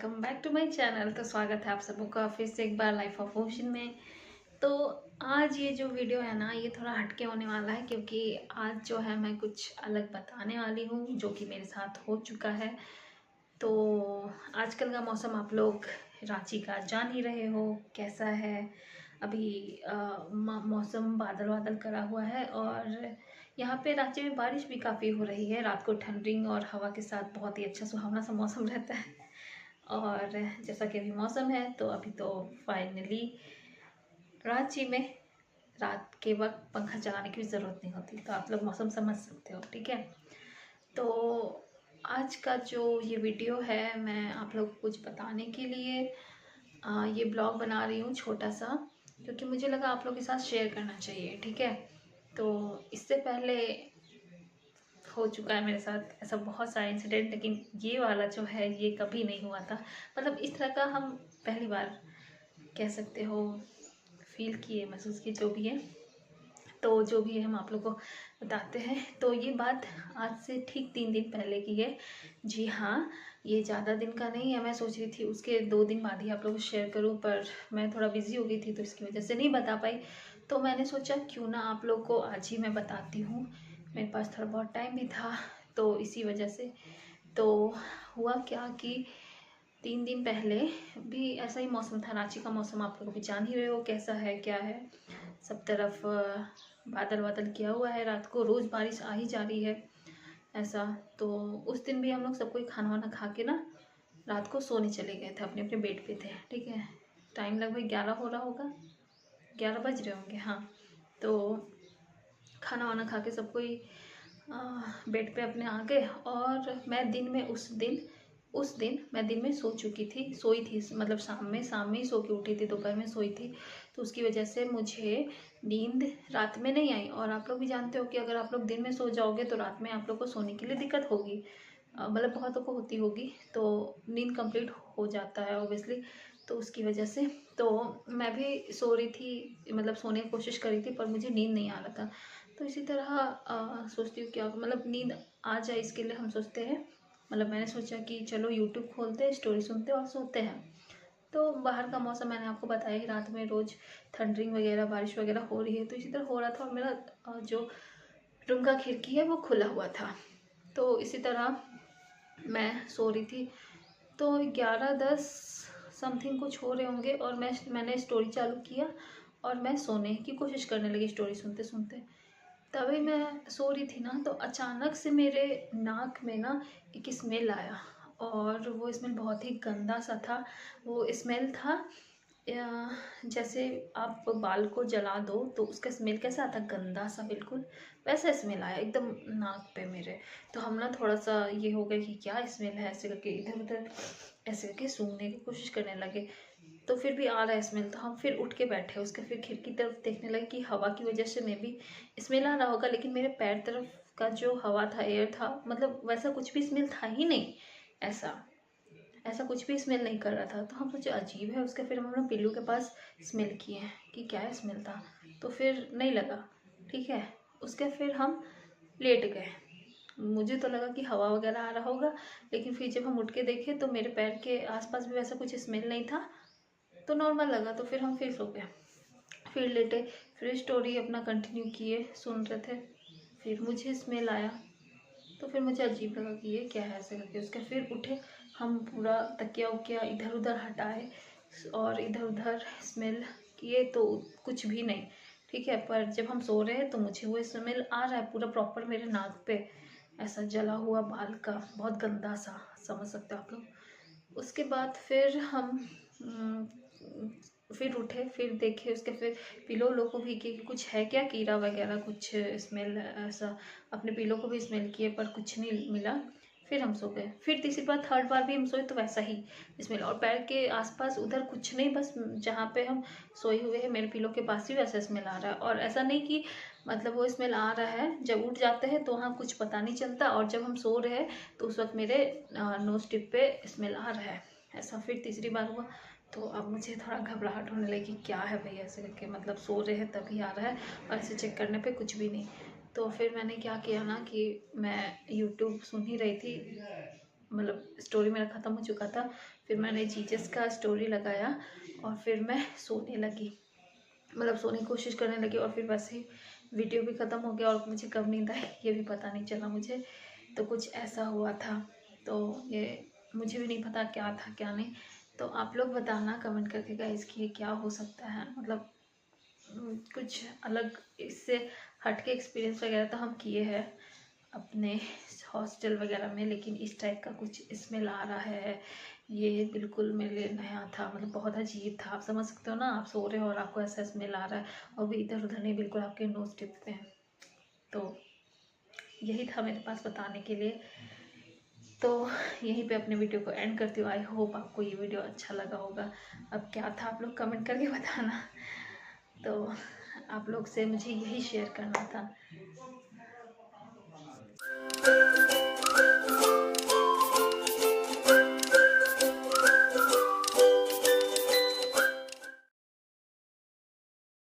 Welcome back to my channel. तो स्वागत है आप सबों का फिर से एक बार लाइफ ऑफ ओशन में। तो आज ये जो वीडियो है ना, ये थोड़ा हटके होने वाला है क्योंकि आज जो है मैं कुछ अलग बताने वाली हूँ जो कि मेरे साथ हो चुका है। तो आजकल का मौसम आप लोग रांची का जान ही रहे हो कैसा है। अभी मौसम बादल बादल करा हुआ है और यहाँ पे रांची में बारिश भी काफ़ी हो रही है। रात को ठंडी और हवा के साथ बहुत ही अच्छा सुहावना सा मौसम रहता है। और जैसा कि अभी मौसम है तो अभी तो फाइनली रांची में रात के वक्त पंखा चलाने की भी ज़रूरत नहीं होती, तो आप लोग मौसम समझ सकते हो। ठीक है, तो आज का जो ये वीडियो है मैं आप लोग को कुछ बताने के लिए ये ब्लॉग बना रही हूँ छोटा सा, क्योंकि मुझे लगा आप लोग के साथ शेयर करना चाहिए। ठीक है, तो इससे पहले हो चुका है मेरे साथ ऐसा बहुत सारा इंसिडेंट, लेकिन ये वाला जो है ये कभी नहीं हुआ था। मतलब इस तरह का हम पहली बार कह सकते हो फील किए, महसूस किए, जो भी है। तो जो भी है हम आप लोग को बताते हैं। तो ये बात आज से ठीक 3 दिन पहले की है। जी हाँ, ये ज़्यादा दिन का नहीं है। मैं सोच रही थी उसके 2 दिन बाद ही आप लोगों को शेयर करूँ, पर मैं थोड़ा बिजी हो गई थी तो इसकी वजह से नहीं बता पाई। तो मैंने सोचा क्यों ना आप लोग को आज ही मैं बताती हूँ। मेरे पास थोड़ा बहुत टाइम भी था तो इसी वजह से। तो हुआ क्या कि 3 दिन पहले भी ऐसा ही मौसम था। रांची का मौसम आप लोग भी जान ही रहे हो कैसा है क्या है। सब तरफ बादल बादल किया हुआ है। रात को रोज़ बारिश आ ही जा रही है ऐसा। तो उस दिन भी हम लोग सब कोई खाना वाना खा के ना रात को सोने चले गए थे, अपने अपने बेड पे थे। ठीक है, टाइम लगभग 11 हो रहा होगा, 11 बज रहे होंगे। हाँ, तो खाना वाना खा के सब कोई बेड पे अपने आ गए। और मैं दिन में उस दिन मैं दिन में सोई थी। मतलब शाम में ही सो के उठी थी, दोपहर में सोई थी। तो उसकी वजह से मुझे नींद रात में नहीं आई। और आप लोग भी जानते हो कि अगर आप लोग दिन में सो जाओगे तो रात में आप लोग को सोने के लिए दिक्कत होगी। मतलब बहुतों को होती होगी, तो नींद कंप्लीट हो जाता है ऑब्वियसली। तो उसकी वजह से तो मैं भी सो रही थी, मतलब सोने की कोशिश कर रही थी, पर मुझे नींद नहीं आ रहा था। तो इसी तरह सोचती हूँ क्या मतलब नींद आ जाए इसके लिए हम सोचते हैं। मतलब मैंने सोचा कि चलो यूट्यूब खोलते हैं, स्टोरी सुनते हैं और सोते हैं। तो बाहर का मौसम मैंने आपको बताया ही, रात में रोज़ थंडरिंग वगैरह बारिश वगैरह हो रही है। तो इसी तरह हो रहा था और मेरा जो रूम का खिड़की है वो खुला हुआ था। तो इसी तरह मैं सो रही थी। तो 11-10 समथिंग कुछ हो रहे होंगे और मैंने स्टोरी चालू किया और मैं सोने की कोशिश करने लगी स्टोरी सुनते सुनते। तभी मैं सो रही थी ना, तो अचानक से मेरे नाक में ना एक स्मेल आया। और वो स्मेल बहुत ही गंदा सा था। वो स्मेल था जैसे आप बाल को जला दो तो उसका स्मेल कैसा आता, गंदा सा, बिल्कुल वैसा स्मेल आया एकदम नाक पे मेरे। तो हम ना थोड़ा सा ये हो गया कि क्या स्मेल है, ऐसे करके इधर उधर ऐसे करके सूंघने की कोशिश करने लगे। तो फिर भी आ रहा है स्मेल, तो हम फिर उठ के बैठे, उसके फिर खिड़की तरफ देखने लगे कि हवा की वजह से मे बी स्मेल आ रहा होगा। लेकिन मेरे पैर तरफ का जो हवा था, एयर था, मतलब वैसा कुछ भी स्मेल था ही नहीं। ऐसा ऐसा कुछ भी स्मेल नहीं कर रहा था। तो हम सोचे अजीब है। उसके फिर हम अपने पिल्लू के पास स्मेल किए कि क्या स्मेल था, तो फिर नहीं लगा। ठीक है, उसके फिर हम लेट गए। मुझे तो लगा कि हवा वगैरह आ रहा होगा, लेकिन फिर जब हम उठ के देखे तो मेरे पैर के आसपास भी वैसा कुछ स्मेल नहीं था, तो नॉर्मल लगा। तो फिर हम फिर सो गए, फिर लेटे, फिर स्टोरी अपना कंटिन्यू किए, सुन रहे थे। फिर मुझे स्मेल आया तो फिर मुझे अजीब लगा कि ये क्या है, ऐसे करके उसके फिर उठे। हम पूरा तकिया उकिया इधर उधर हटाए और इधर उधर स्मेल किए तो कुछ भी नहीं। ठीक है, पर जब हम सो रहे हैं तो मुझे वो स्मेल आ रहा है पूरा प्रॉपर मेरे नाक पे, ऐसा जला हुआ बाल का, बहुत गंदा सा, समझ सकते हो आप लोग। उसके बाद फिर हम फिर उठे, फिर देखे, उसके फिर पिलो लो को भी कि कुछ है क्या, कीड़ा वगैरह कुछ स्मेल ऐसा। अपने पिलो को भी स्मेल किए पर कुछ नहीं मिला। फिर हम सो गए। फिर तीसरी बार थर्ड बार भी हम सोए तो वैसा ही स्मेल, और पैर के आसपास उधर कुछ नहीं, बस जहाँ पे हम सोए हुए हैं मेरे पिलो के पास ही वैसा स्मेल आ रहा है। और ऐसा नहीं कि मतलब वो स्मेल आ रहा है, जब उठ जाते हैं तो वहाँ कुछ पता नहीं चलता, और जब हम सो रहे हैं तो उस वक्त मेरे नोज टिप पे स्मेल आ रहा है। ऐसा फिर तीसरी बार हुआ। तो अब मुझे थोड़ा घबराहट होने लगी, क्या है भाई ऐसे करके, मतलब सो रहे हैं तभी आ रहा है और ऐसे चेक करने पे कुछ भी नहीं। तो फिर मैंने क्या किया ना कि मैं यूट्यूब सुन ही रही थी, मतलब स्टोरी मेरा ख़त्म हो चुका था। फिर मैंने जीसस का स्टोरी लगाया और फिर मैं सोने लगी, मतलब सोने की कोशिश करने लगी, और फिर वैसे ही वीडियो भी ख़त्म हो गया और मुझे कब नींद आई ये भी पता नहीं चला मुझे। तो कुछ ऐसा हुआ था, तो ये मुझे भी नहीं पता क्या था क्या नहीं। तो आप लोग बताना कमेंट करके गाइस कि ये क्या हो सकता है, मतलब कुछ अलग इससे हट के एक्सपीरियंस वगैरह तो हम किए हैं अपने हॉस्टल वगैरह में, लेकिन इस टाइप का कुछ स्मेल आ रहा है ये बिल्कुल मेरे लिए नया था, मतलब बहुत अजीब था। आप समझ सकते हो ना, आप सो रहे हो और आपको ऐसा स्मेल आ रहा है और भी इधर उधर नहीं, बिल्कुल आपके नोज टिप पे हैं। तो यही था मेरे पास बताने के लिए। तो यहीं पे अपने वीडियो को एंड करती हूँ। आई होप आपको ये वीडियो अच्छा लगा होगा। अब क्या था आप लोग कमेंट करके बताना। तो आप लोग से मुझे यही शेयर करना था।